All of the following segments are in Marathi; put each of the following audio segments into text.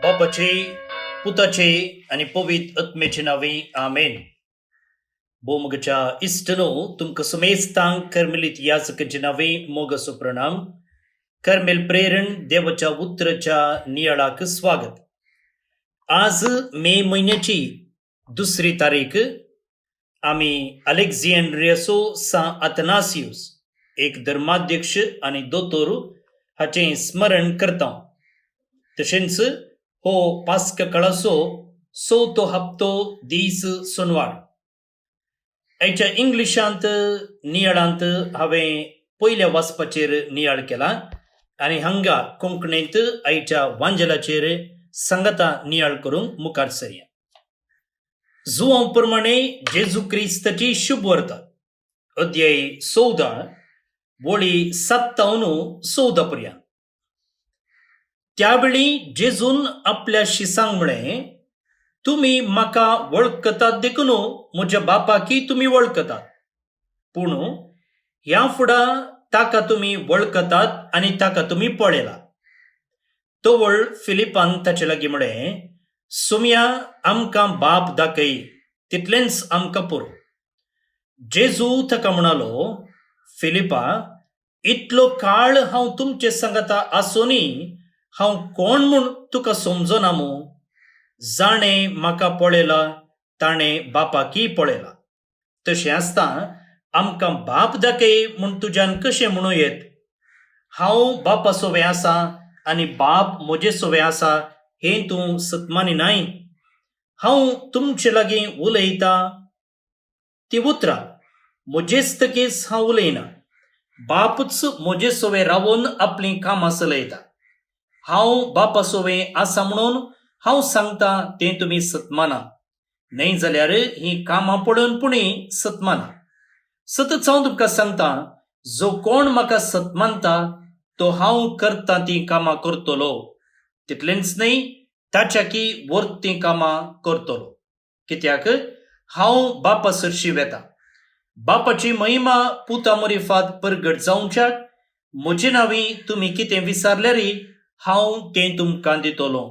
बापाचे पुताचे आणि पवित्र आत्म्याचे नावे आमेन. बोमगच्या इष्टनो तुमक समेस्तांग कर्मेलित याजकाचे नावे मोगसो प्रणाम. कर्मेल प्रेरण देवाच्या उत्तराच्या नियाळाक स्वागत. आज मे महिन्याची 2 तारीख आम्ही अलेक्झांड्रियासो सा अथनासियुस एक धर्माध्यक्ष आणि दोतोर हाचे स्मरण करता. तशेंच हो पास्क काळाचो 6थो हप्तो दीस सोनवार. आयच्या इंग्लिशांत नियाळांत हांवें पयल्या वाचपाचेर नियाळ केला आनी हांगा कोंकणींत आयच्या वांजलाचेर सांगता नियाळ करूंक मुखार सरया. जुवांव प्रमाणे जेजू क्रिस्ताची शुभ वर्ता, अध्याय 14 वळी 7-14 पर्यंत. त्यावेळी जेजून आपल्या शिसांक म्हळें, तुम्ही म्हाका वळखतात देखून म्हज्या बापाकी तुम्ही वळखतात, पूण ह्या फुडा ताका तुम्ही वळखतात आनी ताका तुम्ही पळयला. तोवळ फिलिपान ताचे लागीं म्हळें, सुमया आमकां बाप दाखय, तितलेंच आमकां पुरो. जेजू ताका म्हणालो, फिलिपा, इतलो काळ हांव तुमचे सांगता आसुनी हांव कोण म्हूण तुका समजना मू? जाणें म्हाका पळयला ताणें बापाकी पळयला. तशें आसता आमकां बाप दाखय म्हूण तुज्यान कशें म्हणूं येत? हांव बापा सोबे आसा आनी बाप म्हजे सोबे आसा हें तूं सतमानिनाय? हांव तुमचे लागीं उलयतां ती उतरां म्हजेस्तकेच हांव उलयना, बापूच म्हजे सोबे रावून आपलीं कामां चलयता. हांव बापा सोबे आसा म्हणून हांव सांगता तें तुमी सतमाना, न्हय जाल्यार ही कामां पळोवन पुणी सतमाना. सतत हांव तुमकां सांगता, जो कोण म्हाका सतमानता तो हांव करता ती कामां करतलो, तितलेंच न्हय ताच्याकी वर्थ ती कामां करतलो, कित्याक हांव बापा सरशी वेता. बापाची महिमा पुता मोरिफात परगट जावच्याक म्हजे नांवी तुमी कितें विचारल्यारय हांव तें तुमकां दितलो.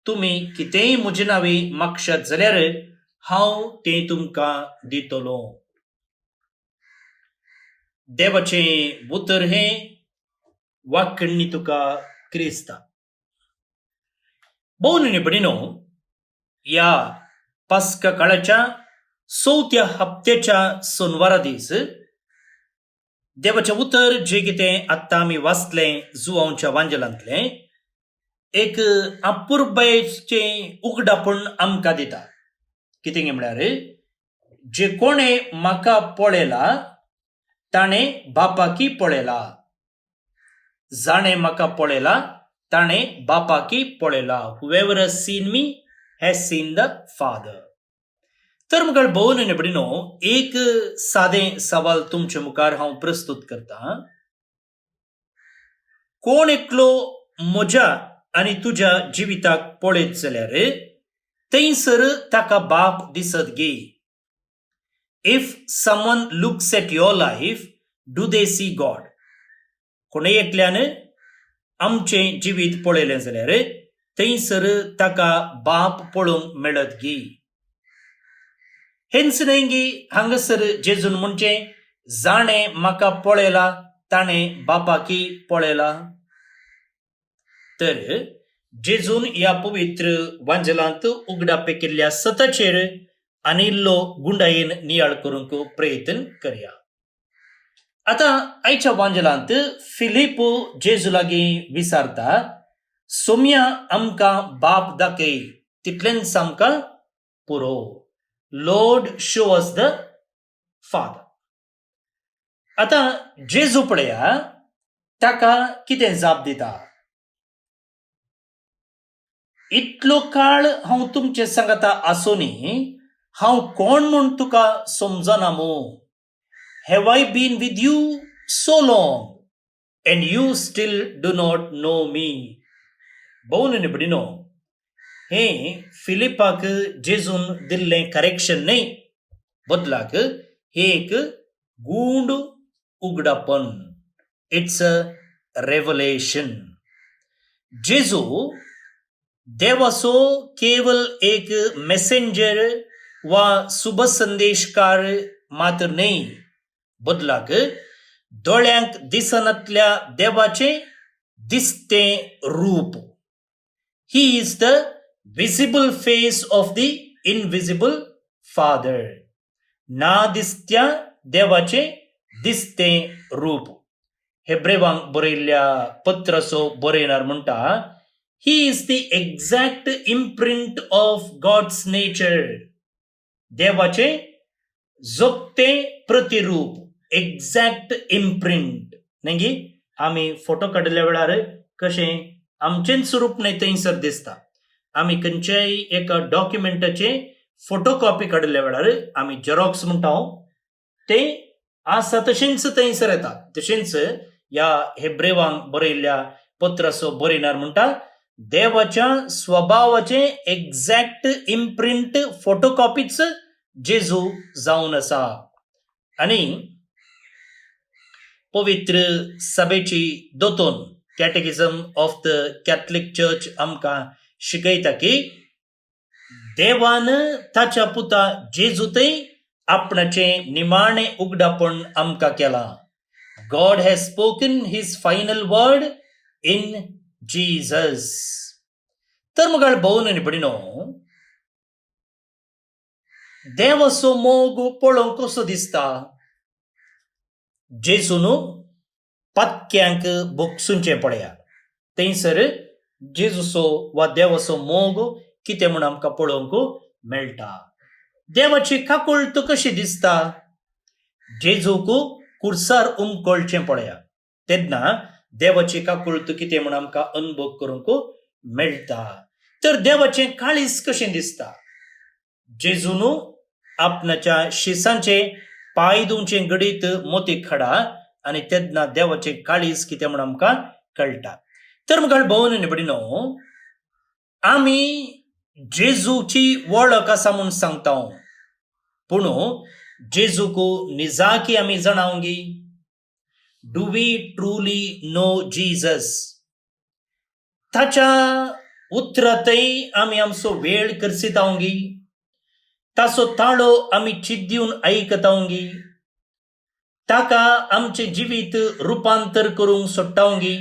तुमी कितेंय म्हजे नांवी मागशात जाल्यार हांव तें तुमकां दितलो. देवाचें उतर हें वाक्कणी तुका क्रिस्ता. भोवन निबडिनो, या पास्का काळाच्या 4थ्या हप्त्याच्या सोनवारा दीस देवाचें उतर जे कितें आत्तां आमी वाचलें जुवांवच्या वांजलांतलें, एक अपुर्बायेचें उगडापण आमकां दिता. कितें म्हळ्यार, जे कोणें म्हाका पळयला ताणें बापाकी पळयला. जाणें म्हाका पळयला ताणें बापाकी पळयला. Whoever has seen me has seen the Father. तर मुखार भोवन निबडिनो, एक सादें सवाल तुमचे मुखार हांव प्रस्तुत करतां. कोण एकलो म्हज्या आनी तुज्या जिविताक पळयत जाल्यार थंयसर ताका बाप दिसत गे. If someone looks at your life, do they see God? कोणय एकल्यान आमचें जिवीत पळयलें जाल्यार थंयसर ताका बाप पळोवंक मेळत गे. हेंच न्हय गे हांगासर जेजून म्हणचे, जाणें म्हाका पळयला ताणें बापाकी पळयला. तर जेजून ह्या पवित्र वांजलांत उगडापे केल्ल्या सताचेर आनी इल्लो गुंडायेन नियाळ करूंक प्रयत्न करया. आतां आयच्या वांजलांत फिलीप जेजू लागीं विचारता, सोम्या आमकां बाप दाखय, तितलेंच आमकां पुरो. Lord show us the father. आतां जेजू पळया ताका कितें जाप दिता. इतलो काळ हांव तुमचे सांगता आसुनी हांव कोण म्हूण तुका समजना मू? Have I been with you so long and you still do not know me? भोवन निबडिनो, हें फिलिपाक जेजून दिल्लें करेक्शन न्हय, बदलाक हे एक गूंड उगडापण. It's a revelation. जेजू देव असो केवळ एक मेसेंजर वा शुभ संदेशकार मात्र नाही, बदलाक दोळ्यांक दिसनातल्या देवाचे दिसते रूप. ही is the visible face of the invisible father. ना दिसत्या देवाचे दिसते रूप. हेब्रेवांक बरयल्ल्या पत्राचो बरयणार म्हणटा, he is the exact imprint of God's nature. देवाचे जोगते प्रतिरूप, एक्झॅक्ट इम्प्रिंट. न्ही आम्ही फोटो काडल्या वेळार कशें आमचें स्वरूप न्ही थंयसर दिसता. आम्ही खंयच्याय एका डॉक्युमेंटाचे फोटोकॉपी काडल्या वेळार आम्ही जेरॉक्स म्हणटा ते आसा तशेंच थंयसर येता. तशेंच ह्या हेब्रेवांक बरयल्ल्या पत्राचो बरयणार म्हणटा, देवाच्या स्वभावाचे एक्झॅक्ट इम्प्रिंट फोटोकॉपीच जेजू जावन आसा. आणि पवित्र सभेची दोतोन कॅटेकिझम ऑफ द कॅथलिक चर्च आमकां शिकयता की देवान ताच्या पुता जेजूतय आपणाचे निमाणे उगडापण आमकां केला. God has spoken his final word in Jesus. तर मुगाळ भोवन आनी भयणीनो, देवाचो मोग पळोवंक कसो दिसता. जेजून पत्क्यांक बोगसूंचे पळया. थंयसर जेजूचो वा देवाचो मोग कितें म्हूण आमकां पळोवंक मेळटा. देवाची काकुळट कशी दिसता. जेजूक कुर्सार उमकळचें पळया. तेन्ना देवाची काकुळट कितें म्हूण आमकां अनुभव करूंक मेळटा. तर देवाचें काळीज कशें दिसता. जेजून आपणाच्या शिसांचे पाय धुवचे घडीत मोती खडा आनी तेन्ना देवाचें काळीज कितें म्हूण आमकां कळटा. तर मुखार भोवन आनी भयणीनो, आमी जेजूची वळख आसा म्हूण सांगता, पूण जेजूक निजाकी आमी जाणावंगी. Do we truly know Jesus. ताच्या उतरांतय आमी आमचो वेळ करसितावंगी. ताचो ताळो आमी चित दिवन आयकतावंगी. ताका आमचे जिवीत रुपांतर करूंक सोडटावंगी.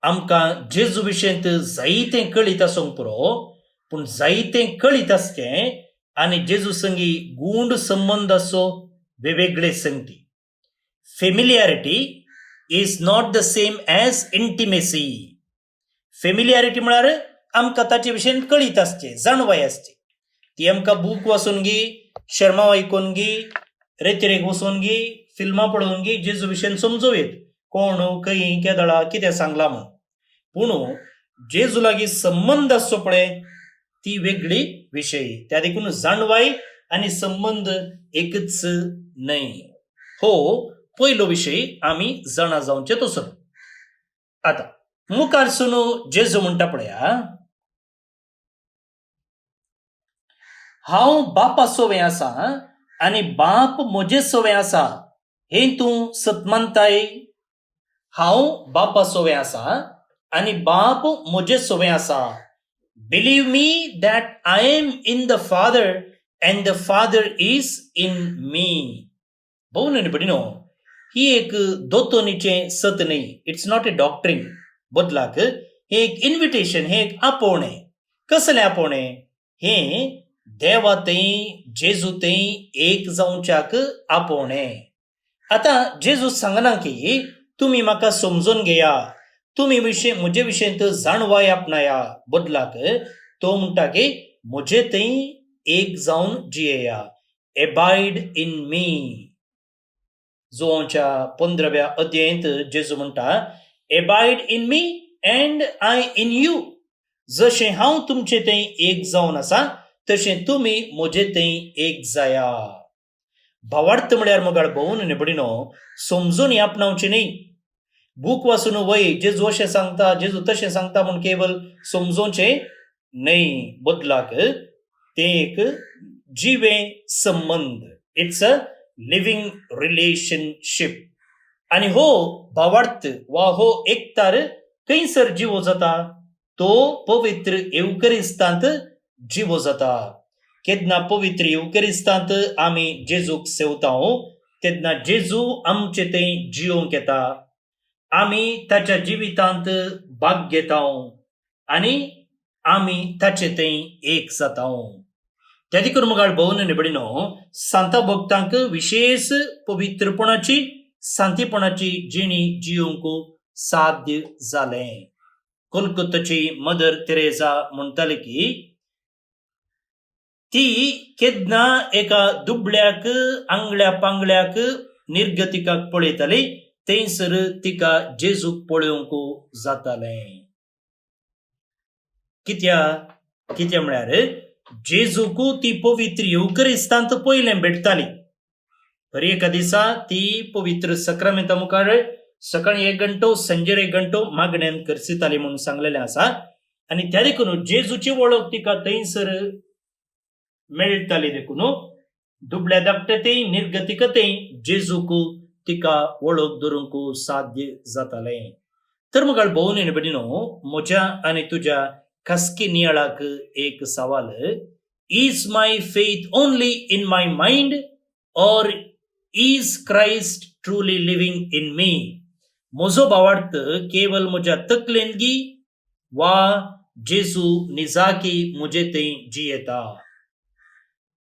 आमकां जेजू विशयंत जायतें कळीत आसूंक पुरो, पूण जायतें कळीत आसचें आनी जेजू संगी गूंड संबंद आसो वेगवेगळे संगती. Familiarity is not the same as intimacy. Familiarity म्हळ्यार आमकां ताचे विशयंत कळीत आसचें, जाणवाय आसची. ती आमकां बूक वाचून गी, शर्मा आयकून गी, रेतीरेक वचून गी, फिल्मां पळोवन गी, जेजू विशयंत समजूं येत कोण खंय केदळा कितें सांगला म्हूण. पूण जेजू लागीं संबंद आसचो पळय, ती वेगळी विशय. त्या देखून जाणवाय आनी संबंद एकच न्हय. हो पयलो विशय आमी जाणा जावचे तसो. आतां मुखार सुन जेजू म्हणटा पळया, हांव बापा सोवें आसा आनी बाप म्हजे सोवें आसा हें तूं सत मानताय. हांव बापा सोवें आसा आनी बाप म्हजे सोवें आसा. Believe me that I am in the father and the father is in me. भोवन आनी भयणीनो, ही एक दोतोनीचें सत न्ही. It's not a doctrine. बदलाक हे एक इन्विटेशन, हे एक आपोवणें. कसलें आपोवणें. हें देवातय जेजूतय एक जावच्याक आपोवणें. आतां जेजू सांगना की तुमी म्हाका समजून घेया, तुमी म्हजे विशयंत जाणवाय आपणाया. बदलाक तो म्हणटा की म्हजे थंय एक जावन जियेया. एबायड इन मी. जोच्या 15व्या अध्यायांत जेजू म्हणटा, abide in me and I in you. जशें हांव तुमचे थंय एक जावन आसा तशें तुमी म्हजे थंय एक जाया. भावार्थ म्हळ्यार मुगाळ भोवन आनी भयणीनो, समजून आपणावचें न्ही. बूक वाचून वय जेजू अशें सांगता, जेजू तशें सांगता म्हूण केवळ समजोवचें न्ही. बदलाक तें एक जिवें संबंद. It's a living relationship. आनी हो भावार्थ वा हो एकतार खंयसर जिवो जाता तो पवित्र येवकरिस्तांत जिवो जाता. केन्ना पवित्र येवकरिस्तांत आमी जेजूक सेवता तेन्ना जेजू आमचे थंय जिवंक येता. आमी ताच्या जिवितांत भाग घेता आनी आमी ताचे थंय एक जाता. त्या देखून मुगाळ भोवन निबडिनो सांता भक्तांक विशेष पवित्रपणाची शांतीपणाची जिणी जिवंक साध्य जालें. कोलकाताची मदर तेरेसा म्हणटाली की ती केन्ना एका दुबळ्याक आंगड्या पांगड्याक निर्गतिकाक पळयताली थंयसर तिका जेजूक पळोवंक जातालें. कित्या म्हळ्यार जेजूक ती पवित्र येवकरिस्तांत पयलें भेटताली. हर एका दिसा ती पवित्र सक्रामेंता मुखार सकाळी 1 घंटो संजेर 1 घंटो मागण्यांत करसिताली म्हणून सांगलेलें आसा. आनी त्या देखून जेजूची वळख तिका थंयसर मेळटाली. देखून दुबळ्या धाकटे निर्गतिकतेय जेजूक तिका वळख धरूंक साध्य जातालें. तर मुखार भोवन निबडिनो म्हज्या आनी तुज्या खासगी नियाळाक एक सवाल. Is my faith only in my mind or is Christ truly living in me? म्हजो भावार्थ केवळ म्हज्या तकलेंतगी वा जेजू निजाकी म्हजे थंय जियेता.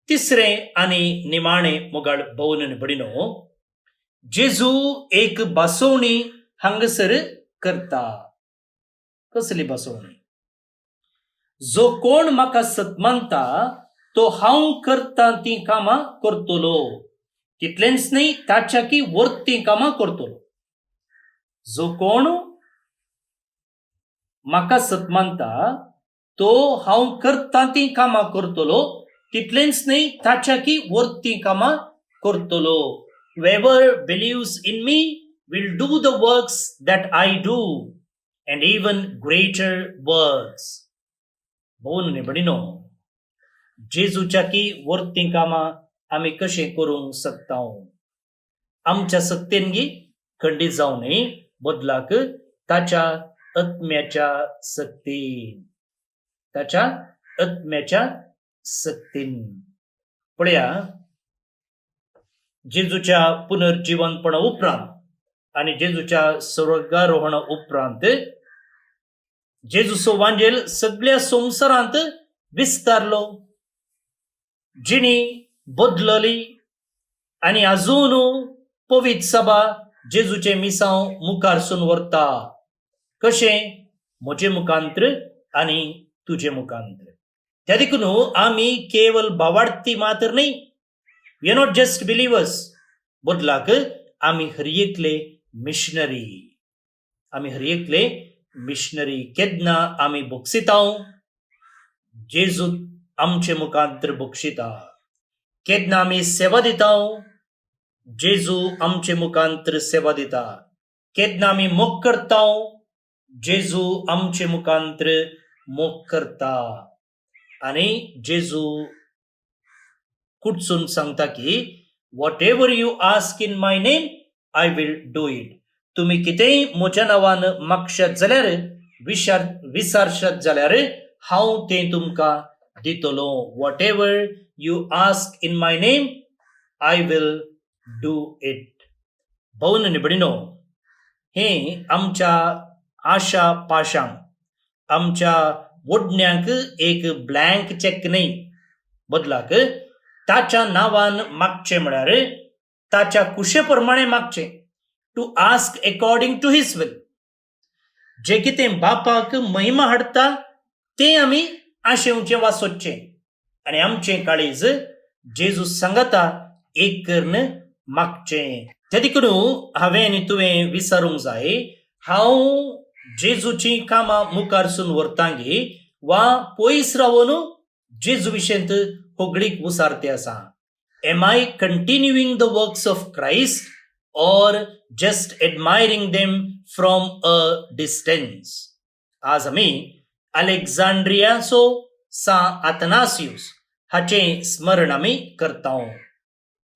तिसरें आनी निमाणें मुगाळ भोवन निबडिनो जेजू एक बासोवणी हांगासर करता. कसली बासोवणी? जो कोण म्हाका सतमानता तो हांव करता ती कामां करतलो, तितलेंच न्ही ताच्याकी वर्ती कामां करतलो. जो कोण म्हाका सतमानता तो हांव करता ती कामां करतलो, तितलेंच न्ही ताच्याकी वर्ती कामां करतलो. Whoever believes in me will do the works that I do and even greater works. भोवन निबडिनो जेजूच्या की वर्ती कामां आमी कशें करूंक शकता? आमच्या सक्तेनगी खंडीत जावं न्ही, बदलाक ताच्या आत्म्याच्या सक्तीन. ताच्या आत्म्याच्या सक्तीन. पळया, जेजूच्या पुनर्जीवनपणा उपरांत आनी जेजूच्या स्वर्गारोहणा उपरांत जेजूचो वांजेल सगळ्या संवसारांत विस्तारलो. जिणी बदलली आनी आजून पवित्र सभा जेजूचे मिसांव मुखारसून व्हरता. कशें? म्हजे मुखांत्र आनी तुजे मुखांत्र. त्या देखून आमी केवळ भावार्थी मात्र न्ही, we are not just believers, बदलाक आमी हर एकले मिशनरी. आमी हर एकले मिशनरी. केन्ना आमी बक्षिता जेजू आमचे मुखांत्र बक्षिता. केन्ना आमी सेवा दिता जेजू आमचे मुखांत्र सेवा दिता. केन्ना आमी मोग करता जेजू आमचे मुखांत्र मोग करता. आनी जेजू कुडसून सांगता की what ever you ask in my name I will do it. तुम्ही कितेंय म्हज्या नांवान मागशात जाल्यार विचारशात जाल्यार हांव तें तुमकां दितलो. Whatever you ask in my name I will do it. भोवन निबडिनो हें आमच्या आशा पाशांक, आमच्या वडण्यांक एक ब्लँक चॅक न्ही, बदलाक ताच्या नांवान मागचें म्हळ्यार ताच्या कुशे प्रमाणे मागचें. To ask according to his will. जे कितें बापाक महिमा हाडटा तें आमी आशेवचें वा सोदचें. आनी आमचें काळीज जेजू सांगता एक करून मागचें. त्या देखून हांवें आनी तुवें विचारूंक जाय, हांव जेजूची कामां मुखारसून व्हरतांगी वा पयस रावन जेजू विशेंत होगडीक उसारते आसा. Am I continuing the works of Christ or just admiring them from a distance? आज आमी अलेक्झांड्रियाचो सा अथनासियुस हाचे स्मरण आमी करता.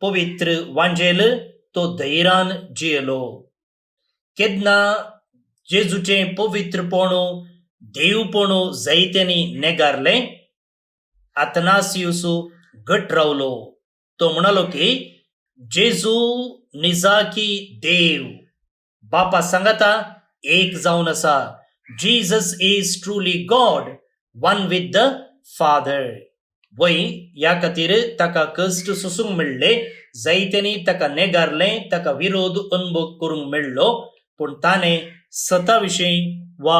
पवित्र वांजेल तो धैर्यान जियेलो. केन्ना जेजूचें पवित्रपणू देवपणू जायत्यांनी नेगारलें. अतनासियुसू घट रावलो. तो म्हणालो की जेजू निजाकी देव बापा सांगता एक जावन आसा. Jesus is truly God, one with the father. वय ह्या खातीर ताका कश्ट सोसूंक मेळ्ळे. जायत्यांनी ताका नेगारलें, ताका विरोध अनुभव करूंक मेळ्ळो. पूण ताणें स्वता विशीं वा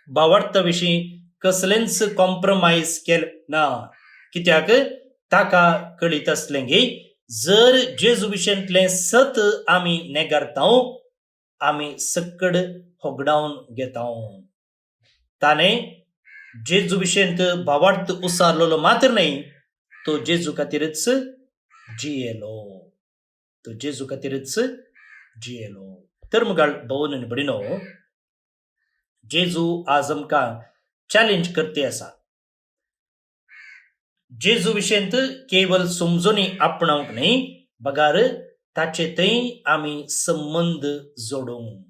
भावार्था विशीं कसलेंच कॉम्प्रमायज केलें ना. कित्याक ताका कळीत आसलें की जर जेजू विशयांतलें सत आमी नेगारता, आमी सक्कड होगडावन घेता. ताणें जेजू विशयांत भावार्थ उसारलेलो मात्र न्ही, तो जेजू खातीरच जियेलो. तो जेजू खातीरच जियेलो. तर मुगाळ भवन आनी भयणो, जेजू आज आमकां चॅलेंज करते आसा. जेजू विशयांत केवळ समजुनी आपणावंक न्ही, बगार ताचे थंय आमी संबंध जोडूंक.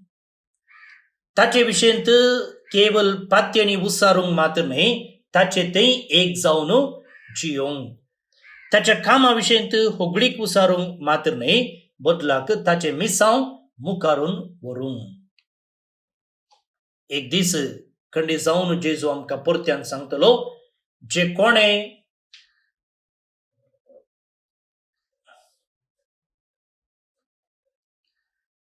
ताचे विशयांत केवळ पातयेंनी उसारूंक मात्र न्ही, ताचे थंय एक जावन जियोंक. ताच्या कामा विशयांत होगडीक उसारूंक मात्र न्ही, बदलाक ताचे मिसांव मुखारून व्हरूंक. एक दीस खंडी जावन जेजू आमकां परत्यान सांगतलो, जे कोणें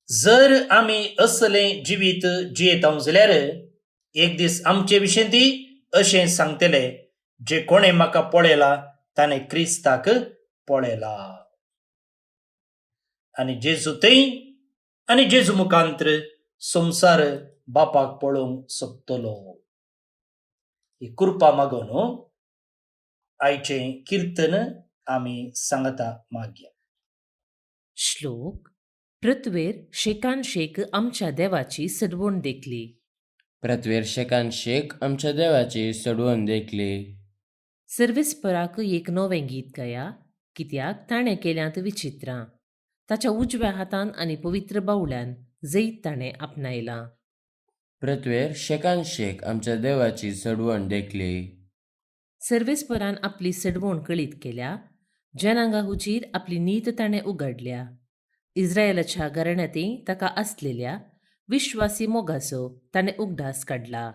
जर आमी असलें जिवीत जियेता जाल्यार एक दीस आमचे विशयी अशें सांगतले, जे कोणें म्हाका पळयला ताणें क्रिस्ताक पळयला. आनी जेजू थंय आनी जेजू मुखांतर संवसार बापाक पळोवंक सोदतलो. ही कृपा मागून आयचें कीर्तन आमी सांगता मागया. श्लोक. पृथ्वेर शेकान शेक आमच्या देवाची सडवण देखली. पृथ्वेर शेकान शेक आमच्या देवाची सडवण देखली. सर्वेस्पराक एक नवें गीत गाया, कित्याक ताणें केल्यांत विचित्रां. ताच्या उजव्या हातान आनी पवित्र बावल्यान जैत ताणें आपणायला. पृथ्वेर शेकान शेक आमच्या देवाची सडवण देखली. सर्वेस्परान आपली सडवण कळीत केल्या. जनांगा हुजीर आपली नीत ताणें उगडल्या. इस्रायलाच्या घराण्यांतय ताका आसलेल्या विश्वासी मोगाचो ताणें उगडास काडला.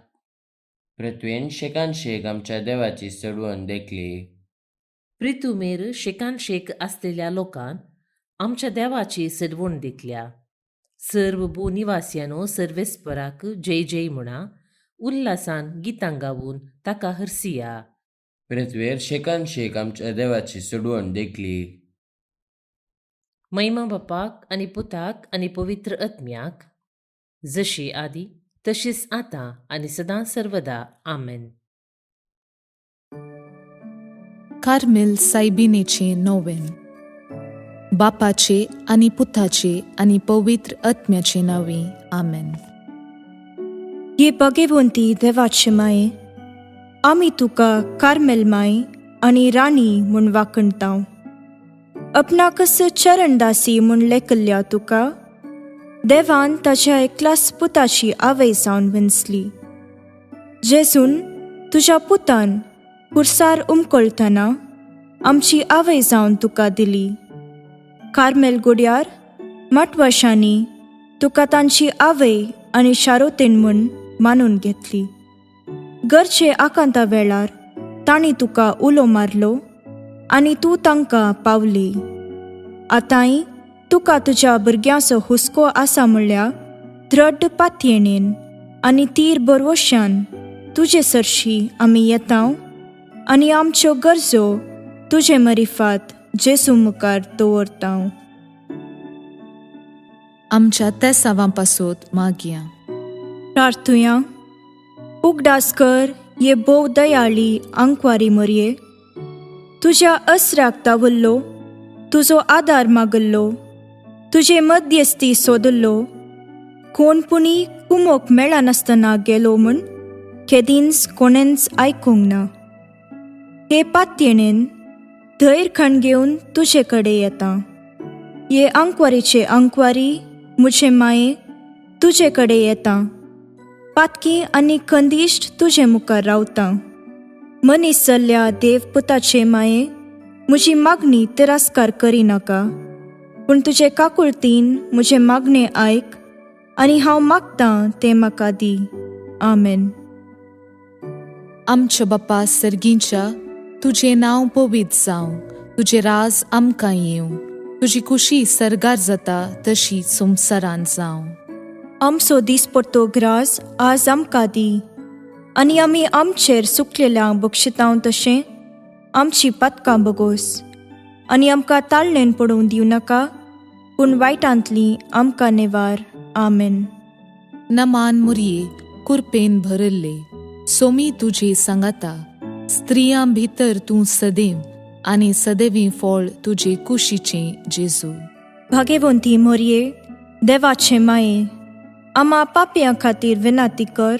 पृथ्वेन शेकान शेक आमच्या देवाची सडवण देखली. पृथ्वीमेर शेकान शेक आसलेल्या लोकान आमच्या देवाची सडवण देखल्या. सर्व भूनिवासियानो सर्वेस्पराक जय जय म्हणा. उल्हासान गितां गावून ताका हरसिया. पृथ्वेर शेकान शेक आमच्या देवाची सडवण देखली. महिमा बापाक आनी पुताक आनी पवित्र आत्म्याक, जशी आदी तशीच आतां आनी सदां सर्वदा. आमेन. कार्मेल सायबिनेचे नोवेन. बापाचे आनी पुताचे आनी पवित्र आत्म्याचे नांवे. आमेन. ये भगवंती देवाचे माये, आमी तुका कार्मेल माय आनी राणी म्हूण वाखणटाव. आपणाकच चरणदासी म्हूण लेखल्या तुका देवान ताच्या एकल्याच पुताची आवय जावन विंचली. जेजून तुज्या पुतान खुर्सार उमकळतना आमची आवय जावन तुका दिली. कार्मेल गुड्यार माटवाशांनी तुका तांची आवय आनी शारोतेन म्हूण मानून घेतली. गरजे आकांता वेळार तांणी तुका उलो मारलो आनी तूं तांकां पावली. आतांय तुका तुज्या भुरग्यांचो हुस्को आसा म्हणल्यार दृढ पातयेणेन आनी तीर बरवश्यान तुजे सरशी आमी येतांव आनी आमच्यो गरजो तुजे मरिफात जेजू मुखार दवरतांव. आमच्या त्या सावांपासून मागया. प्रार्थुया. उगडास कर ये भोव दयाळी आंकवारी मरये. तुज्या अस्राक तावल्लो, तुजो आदार मागल्लो, तुजे मध्यस्थी सोदल्लो, कोणपुणी कुमोक मेळनासतना गेलो म्हूण केदींच कोणेंच आयकूंक ना. हे पातयेणेन धैर्य खण घेवन तुजे कडेन येता. ये आंकवारीचे आंकवारी म्हजे माये तुजे कडेन येता पातकी आनी खंदिश्ट तुजे मुखार रावतां. मनीस जाल्ल्या देव पुताचे माये म्हजी मागणी तिरस्कार करिनाका, पूण तुजे काकुळतीन म्हजे मागणे आयक आनी हांव मागतां तें म्हाका दी. आमेन. आमच्या बापा सर्गींच्या, तुझे नांव पवित्र जावं, तुझे राज आमकां येवं, तुजी कुशी सरगार जाता तशी संवसारांत जावं. आमचो दिसपट्टो ग्रास आज आमकां दी, आनी आमी आमचेर सुकलेल्यांक बक्षितांव तशें आमची पातकां बगोस, आनी आमकां ताळणेन पडोवन दिवं नाका, पूण वायटांतली आमकां नेवार. आमेन. नमान मुरये कुरपेन भरल्ले, सोमी तुजे सांगाता, स्त्रियां भितर तूं सदैव आनी सदैवी फळ तुजे कुशीचें जेजू. भाग्यवंती मोरये, देवाचे माये, आम्हा पापयां खातीर विनाती कर,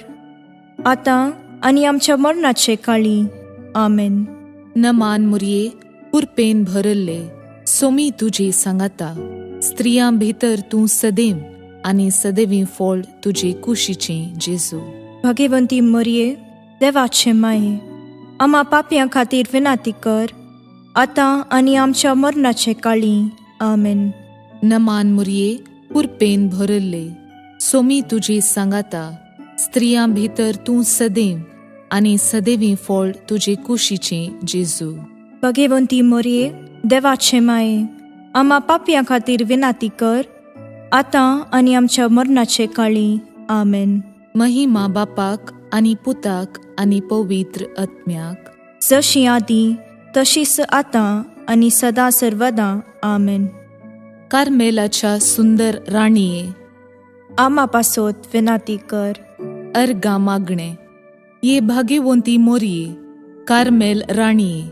आतां आनी आमच्या मरणाचे काळी. आमेन. नमान मुरये कुरपेन भरल्ले, सोमी तुजे सांगाता, स्त्रियां भितर तूं सदैव आनी सदैवी फळ तुजे कुशीचें जेजू. भाग्यवंती मोरये, देवाचे माये, आम्हा पापयां खातीर विनाती कर, आतां आनी आमच्या मरणाचे काळी. आमेन. नमान मुरये कुरपेन भरल्ले, सोमी तुजे सांगाता, स्त्रियां भितर तूं सदैव आनी सदैवी फळ तुजे कुशीचें जेजू. भाग्यवंती मोरये, देवाचे माये, आम्हा पापयां खातीर विनाती कर, आतां आनी आमच्या मरणाचे काळी. आमेन. महिमा बापाक आनी पुताक आनी पवित्र आत्म्याक, जशी आदी तशीच आतां आनी सदां सर्वदां. आमेन. कार्मेलाच्या सुंदर राणीये, आम्हा पासोत विनाती कर. अर्गा मागणे. ये भाग्यवंती मोरये, कार्मेल राणीये,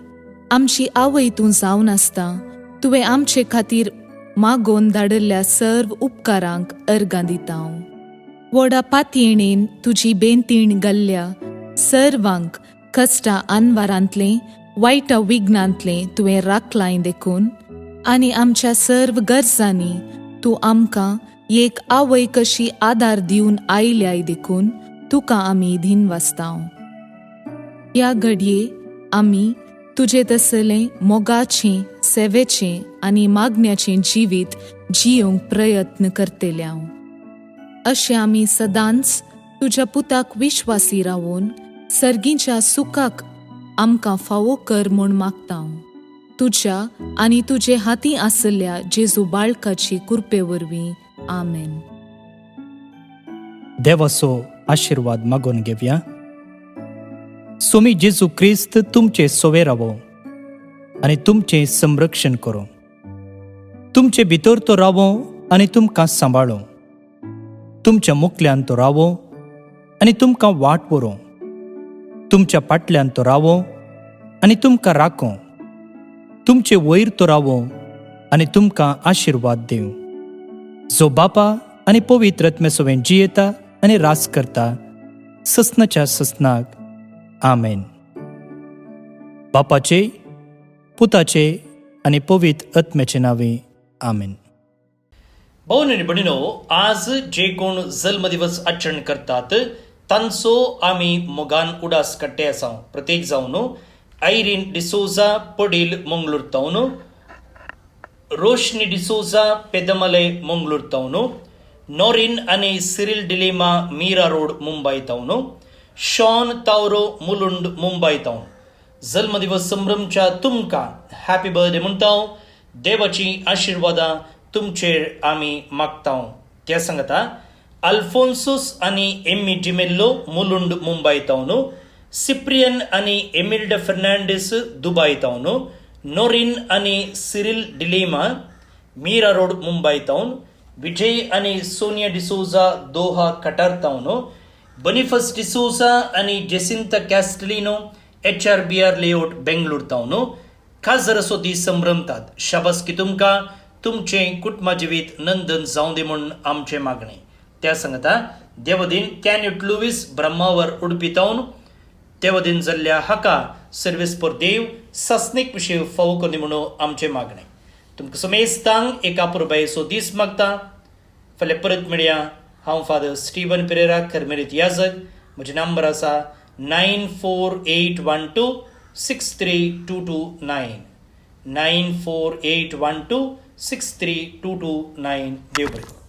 आमची आवय तूं जावन आसता, तुवें आमचे खातीर मागोवन धाडल्ल्या सर्व उपकारांक अर्गां दिता हांव. व्हडा पातयेणेन तुजी बेंतीण घाल्ल्या सर्वांक कश्टां आनवारांतलें वायटा विघ्नांतलें तुवें राखलां देखून, आनी आमच्या सर्व गरजांनी तूं आमकां एक आवय कशी आदार दिवन आयल्याय देखून तुका आमी दिनवासतांव. ह्या घडये आमी तुजे तसलें मोगाचें, सेवेचें आनी मागण्याचें जिवीत जियोंक प्रयत्न करतले हांव. अशें आमी सदांच तुज्या पुताक विश्वासी रावून सर्गीच्या सुखाक आमकां फावो कर म्हूण मागता. तुज्या आनी तुजे हाती आसल्या जेजू बाळकाची कृपे वरवीं. आमेन. देवाचो आशीर्वाद मागून घेवया. सोमी जेजू क्रिस्त तुमचे सोवे रावो आनी तुमचें संरक्षण करो. तुमचे भितर तो रावो आनी तुमकां सांबाळो. तुमच्या मुखल्यान तो रावो आनी तुमकां वाट व्हरो. तुमच्या फाटल्यान तो रावो आनी तुमकां राखो. तुमचे वयर तो रावो आनी तुमकां आशीर्वाद दिवं. जो बापा आनी पवित्र आत्मे सोबें जियेता आनी रास करता ससनाच्या ससनाक. आमेन. बापाचे, पुताचे आनी पवित्र आत्म्याचे नावे. आमेन. भावन आनी भयणीनो, आज जे कोण जल्म दिवस आचरण करतात तांचो आमी मोगान उडास काडटे आसा. प्रत्येक जावन आयरीन डिसोजा पडील मंगळूर तावन, रोशनी डिसोजा पेदमले मंगळूर तावन, नॉरिन आनी सिरिल डिलेमा मीरा रोड मुंबय तावन, शॉन तावरो मुलुंड मुंबय तावन जल्म दिवस संभ्रमच्या तुमकां हॅपी बर्थडे म्हणटा. देवाची आशिर्वादां तुमचेर आमी मागता. त्या सांगता अल्फोन्सोस आनी एम्मी जिमेल्लो मुलुंड मुंबय तावन, सिप्रियन आनी एमिल्डा फर्नांडीस दुबय तावन, नोरिन आनी सिरिल डिलेमा मीरा रोड मुंबय तावन, विजय आनी सोनिया डिसोजा दोहा कटार तावन, बनिफस डिसोजा आनी Jacinta Castelino HRBR layout Bengaluru तावन खास दीस संभ्रमतात. शाबासकी तुमकां, तुमचें कुटुंबा जिवीत नंदन जावं दे म्हूण आमचें मागणें. त्या सांगता देवदीन कॅन्युट लुईस ब्रह्मावर उडपी तावन देवदीन जाल्ल्या हाका सर्वीस पर देव सस्नेक विशीं फावो करनी म्हणून आमचें मागणें. तुमकां समेस्तांक एका पुरबायेचो दीस मागता. फाल्यां परत मेळया. हांव फादर स्टीवन पेरेरा करमेलीत याजक. म्हजे नंबर आसा 9481263229. 9481263229. देव बरें करूं.